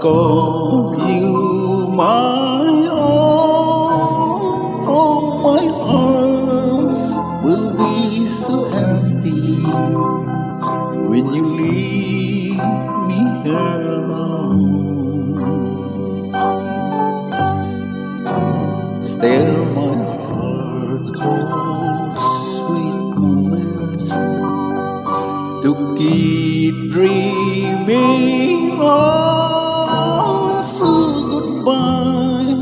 call you my own. Oh, my arms will be so empty when you leave me here alone. Still my heart holds sweet moments to keep dreaming on. So goodbye,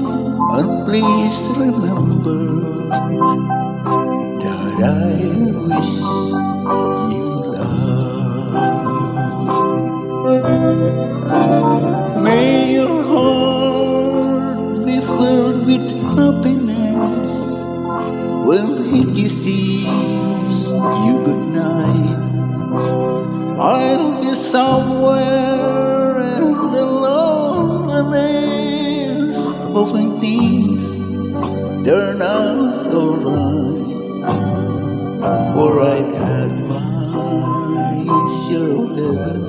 and please remember that I wish you love. May your heart be filled with happiness when he kisses you goodnight. I'll be somewhere in the loneliness, hoping things turn out alright. For I've had my share of heaven,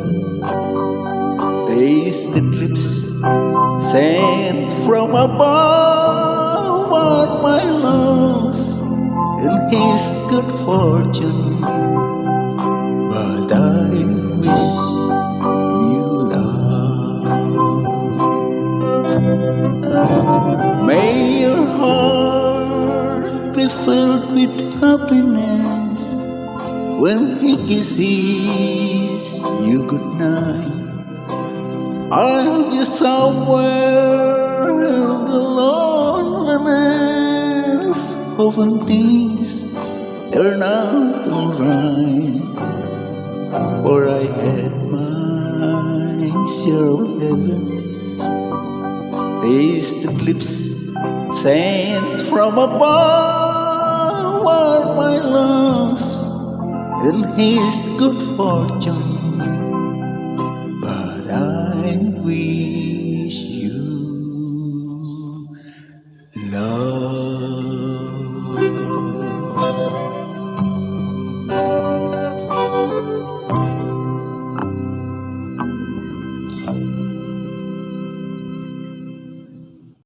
tasted lips sent from above, but my loss in his good fortune. But I wish you love. May your heart be filled with happiness when he kisses you goodnight. I'll be somewhere in the loneliness, hoping things turn out alright. For I had my share of heaven, tasted lips sent from above, what my loss in his good fortune. But I wish you love.